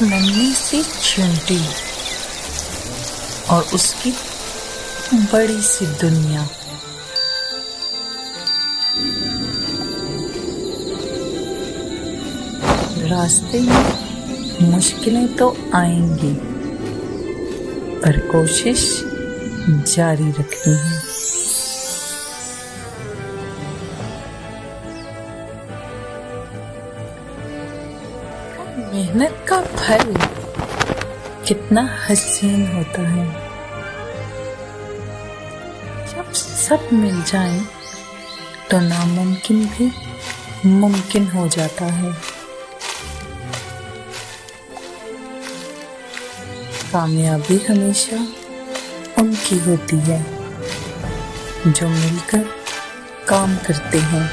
नन्ही सी चींटी और उसकी बड़ी सी दुनिया। रास्ते में मुश्किलें तो आएंगी, पर कोशिश जारी रखनी है। मेहनत का फल कितना हसीन होता है। जब सब मिल जाए तो नामुमकिन भी मुमकिन हो जाता है। कामयाबी हमेशा उनकी होती है जो मिलकर काम करते हैं।